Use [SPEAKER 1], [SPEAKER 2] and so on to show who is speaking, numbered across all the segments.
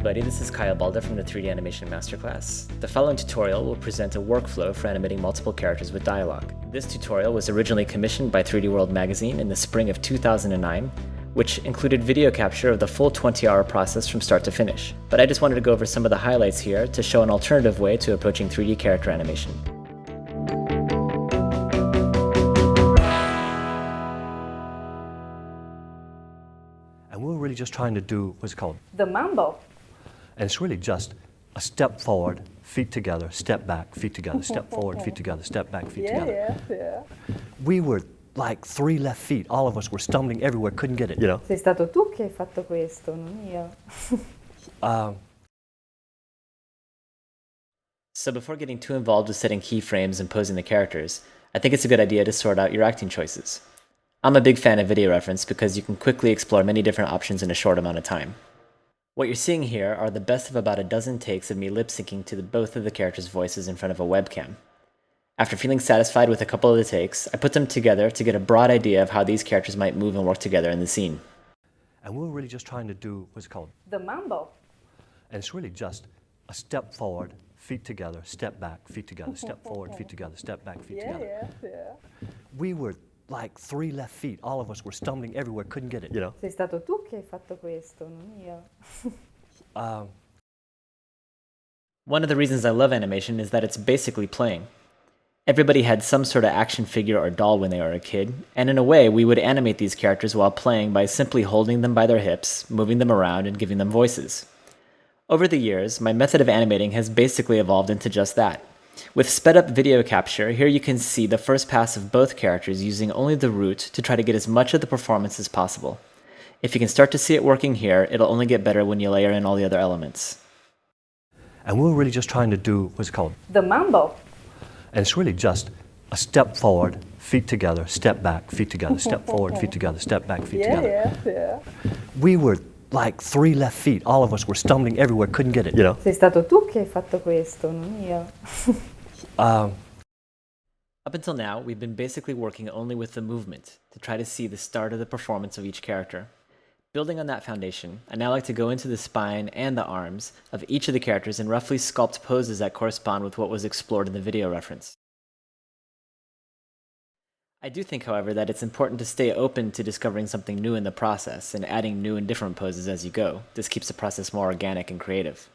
[SPEAKER 1] everybody, this is Kyle Balda from the 3D Animation Masterclass. The following tutorial will present a workflow for animating multiple characters with dialogue. This tutorial was originally commissioned by 3D World magazine in the spring of 2009, which included video capture of the full 20-hour process from start to finish. But I just wanted to go over some of the highlights here to show an alternative way to approaching 3D character animation.
[SPEAKER 2] And we're really just trying to do what's called
[SPEAKER 3] the mambo.
[SPEAKER 2] And it's really just a step forward, feet together, step back, feet together, step forward, feet together, step back, feet together.
[SPEAKER 3] Yeah.
[SPEAKER 2] We were like 3 left feet. All of us were stumbling everywhere, couldn't get it, you know?
[SPEAKER 3] Sei stato tu che hai fatto questo, non io.
[SPEAKER 1] So before getting too involved with setting keyframes and posing the characters, I think it's a good idea to sort out your acting choices. I'm a big fan of video reference because you can quickly explore many different options in a short amount of time. What you're seeing here are the best of about a dozen takes of me lip-syncing to both of the characters' voices in front of a webcam. After feeling satisfied with a couple of the takes, I put them together to get a broad idea of how these characters might move and work together in the scene.
[SPEAKER 2] And we're really just trying to do what's called
[SPEAKER 3] the mambo.
[SPEAKER 2] And it's really just a step forward, feet together, step back, feet together, step forward, feet together, step back, feet together. We were like 3 left feet. All of us were stumbling everywhere, couldn't get it, you know?
[SPEAKER 3] Sei stato tu che hai fatto questo, non io.
[SPEAKER 1] One of the reasons I love animation is that it's basically playing. Everybody had some sort of action figure or doll when they were a kid, and in a way we would animate these characters while playing by simply holding them by their hips, moving them around, and giving them voices. Over the years, my method of animating has basically evolved into just that. With sped-up video capture, here you can see the first pass of both characters using only the root to try to get as much of the performance as possible. If you can start to see it working here, it'll only get better when you layer in all the other elements.
[SPEAKER 2] And we're really just trying to do what's called
[SPEAKER 3] the mambo.
[SPEAKER 2] And it's really just a step forward, feet together, step back, feet together, step forward, feet together, step back, feet together. We were like 3 left feet. All of us were stumbling everywhere, couldn't get it, you know?
[SPEAKER 3] Sei stato tu che hai fatto questo, non io.
[SPEAKER 1] Up until now, we've been basically working only with the movement to try to see the start of the performance of each character. Building on that foundation, I now like to go into the spine and the arms of each of the characters and roughly sculpt poses that correspond with what was explored in the video reference. I do think, however, that it's important to stay open to discovering something new in the process and adding new and different poses as you go. This keeps the process more organic and creative.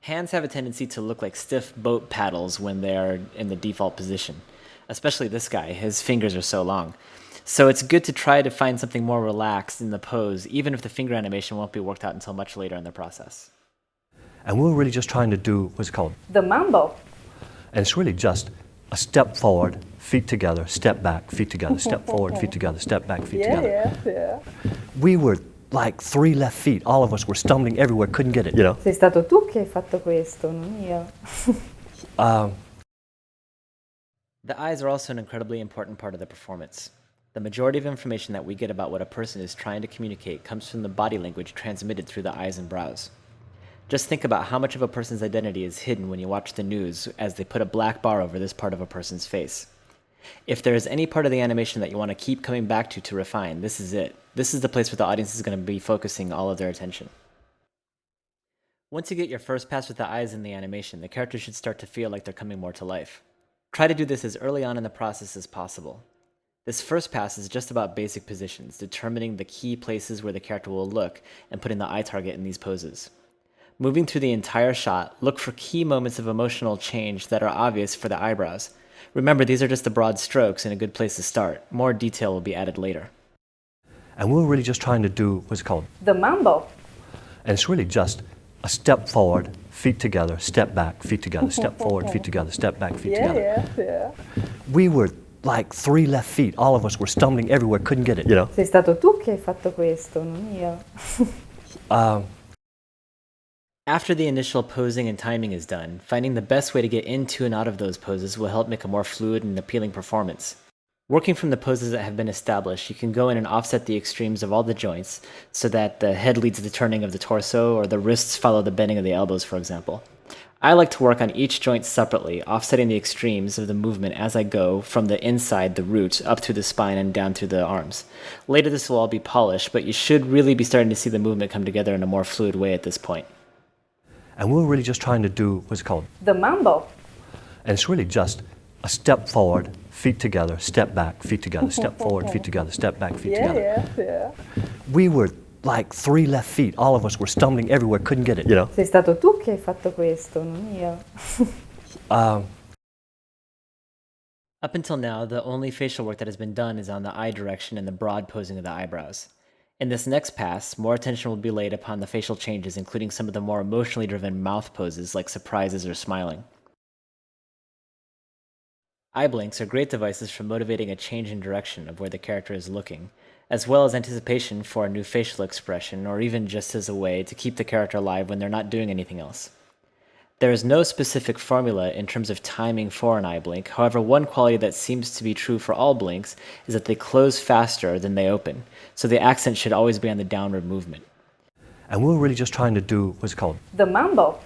[SPEAKER 1] Hands have a tendency to look like stiff boat paddles when they are in the default position. Especially this guy, his fingers are so long. So it's good to try to find something more relaxed in the pose, even if the finger animation won't be worked out until much later in the process.
[SPEAKER 2] And we're really just trying to do what's called
[SPEAKER 3] the mambo.
[SPEAKER 2] And it's really just a step forward, feet together, step back, feet together, step forward, feet together, step back, feet together. We were like 3 left feet. All of us were stumbling everywhere, couldn't get it, you know?
[SPEAKER 3] Sei stato tu che hai fatto questo, non io.
[SPEAKER 1] The eyes are also an incredibly important part of the performance. The majority of information that we get about what a person is trying to communicate comes from the body language transmitted through the eyes and brows. Just think about how much of a person's identity is hidden when you watch the news as they put a black bar over this part of a person's face. If there is any part of the animation that you want to keep coming back to refine, this is it. This is the place where the audience is going to be focusing all of their attention. Once you get your first pass with the eyes in the animation, the characters should start to feel like they're coming more to life. Try to do this as early on in the process as possible. This first pass is just about basic positions, determining the key places where the character will look and putting the eye target in these poses. Moving through the entire shot, look for key moments of emotional change that are obvious for the eyebrows. Remember, these are just the broad strokes and a good place to start. More detail will be added later.
[SPEAKER 2] And we're really just trying to do what's called
[SPEAKER 3] the mambo.
[SPEAKER 2] And it's really just a step forward, feet together, step back, feet together, step forward, feet together, step back, feet together. We were like 3 left feet. All of us were stumbling everywhere, couldn't get it, you know?
[SPEAKER 3] Sei stato tu che hai fatto questo, non io.
[SPEAKER 1] After the initial posing and timing is done, finding the best way to get into and out of those poses will help make a more fluid and appealing performance. Working from the poses that have been established, you can go in and offset the extremes of all the joints so that the head leads the turning of the torso or the wrists follow the bending of the elbows, for example. I like to work on each joint separately, offsetting the extremes of the movement as I go from the inside, the root, up through the spine and down through the arms. Later this will all be polished, but you should really be starting to see the movement come together in a more fluid way at this point.
[SPEAKER 2] And we're really just trying to do what's called
[SPEAKER 3] the mambo.
[SPEAKER 2] And it's really just a step forward, feet together, step back, feet together, step forward, feet together, step back, feet together.
[SPEAKER 3] Yeah.
[SPEAKER 2] We were like 3 left feet. All of us were stumbling everywhere, couldn't get it, you know?
[SPEAKER 3] Sei stato tu che hai fatto questo, non io.
[SPEAKER 1] Up until now, the only facial work that has been done is on the eye direction and the broad posing of the eyebrows. In this next pass, more attention will be laid upon the facial changes, including some of the more emotionally driven mouth poses like surprises or smiling. Eyeblinks are great devices for motivating a change in direction of where the character is looking, as well as anticipation for a new facial expression, or even just as a way to keep the character alive when they're not doing anything else. There is no specific formula in terms of timing for an eye blink. However, one quality that seems to be true for all blinks is that they close faster than they open, so the accent should always be on the downward movement.
[SPEAKER 2] And we're really just trying to do what's called
[SPEAKER 3] the mambo.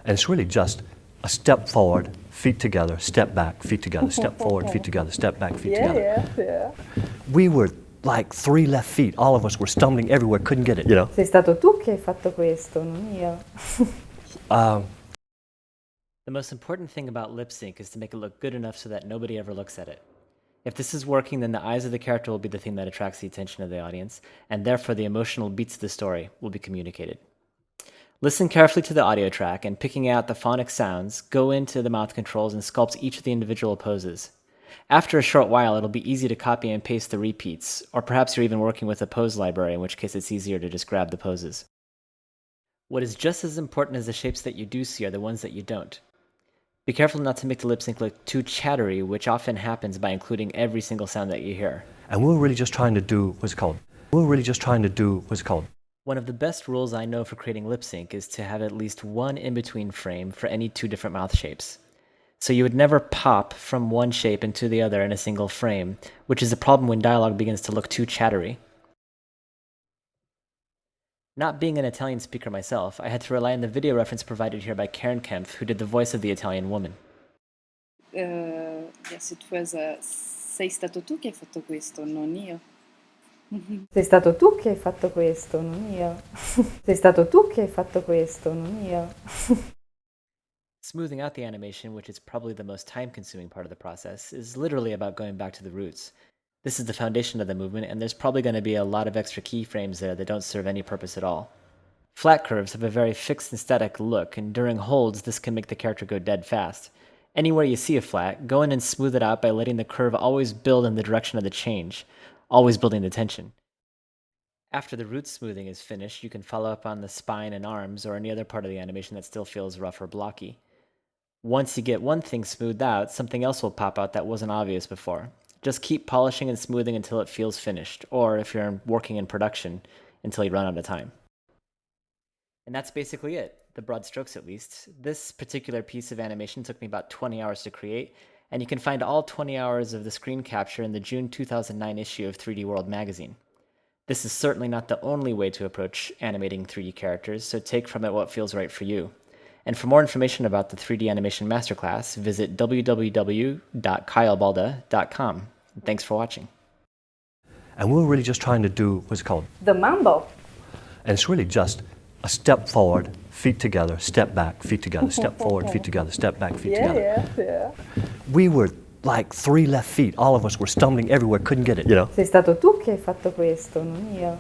[SPEAKER 2] And it's really just a step forward, feet together, step back, feet together, step forward, feet together, step back, feet together.
[SPEAKER 3] Yeah.
[SPEAKER 2] We were like 3 left feet. All of us were stumbling everywhere, couldn't get it, you know?
[SPEAKER 3] Sei stato tu che hai fatto questo, non io.
[SPEAKER 1] The most important thing about lip sync is to make it look good enough so that nobody ever looks at it. If this is working, then the eyes of the character will be the thing that attracts the attention of the audience, and therefore the emotional beats of the story will be communicated. Listen carefully to the audio track, and picking out the phonic sounds, go into the mouth controls and sculpt each of the individual poses. After a short while, it'll be easy to copy and paste the repeats, or perhaps you're even working with a pose library, in which case it's easier to just grab the poses. What is just as important as the shapes that you do see are the ones that you don't. Be careful not to make the lip sync look too chattery, which often happens by including every single sound that you hear.
[SPEAKER 2] And we're really just trying to do what's called
[SPEAKER 1] One of the best rules I know for creating lip sync is to have at least one in-between frame for any 2 different mouth shapes. So you would never pop from one shape into the other in a single frame, which is a problem when dialogue begins to look too chattery. Not being an Italian speaker myself, I had to rely on the video reference provided here by KARIN, who did the voice of the Italian woman.
[SPEAKER 4] Yes, it was sei stato tu che hai fatto questo, non io.
[SPEAKER 3] Sei stato tu che hai fatto questo, non io. Sei stato tu che hai fatto questo, non io.
[SPEAKER 1] Smoothing out the animation, which is probably the most time-consuming part of the process, is literally about going back to the roots. This is the foundation of the movement, and there's probably going to be a lot of extra keyframes there that don't serve any purpose at all. Flat curves have a very fixed and static look, and during holds, this can make the character go dead fast. Anywhere you see a flat, go in and smooth it out by letting the curve always build in the direction of the change, always building the tension. After the root smoothing is finished, you can follow up on the spine and arms or any other part of the animation that still feels rough or blocky. Once you get one thing smoothed out, something else will pop out that wasn't obvious before. Just keep polishing and smoothing until it feels finished, or if you're working in production, until you run out of time. And that's basically it, the broad strokes at least. This particular piece of animation took me about 20 hours to create, and you can find all 20 hours of the screen capture in the June 2009 issue of 3D World magazine. This is certainly not the only way to approach animating 3D characters, so take from it what feels right for you. And for more information about the 3D Animation Masterclass, visit www.kylebalda.com. Thanks for watching.
[SPEAKER 2] And we're really just trying to do what's called
[SPEAKER 3] the mambo.
[SPEAKER 2] And it's really just a step forward, feet together, step back, feet together, step forward, feet together, step back, feet together.
[SPEAKER 3] Yeah.
[SPEAKER 2] We were like 3 left feet. All of us were stumbling everywhere, couldn't get it, you know?
[SPEAKER 3] Sei stato tu che hai fatto questo, non io.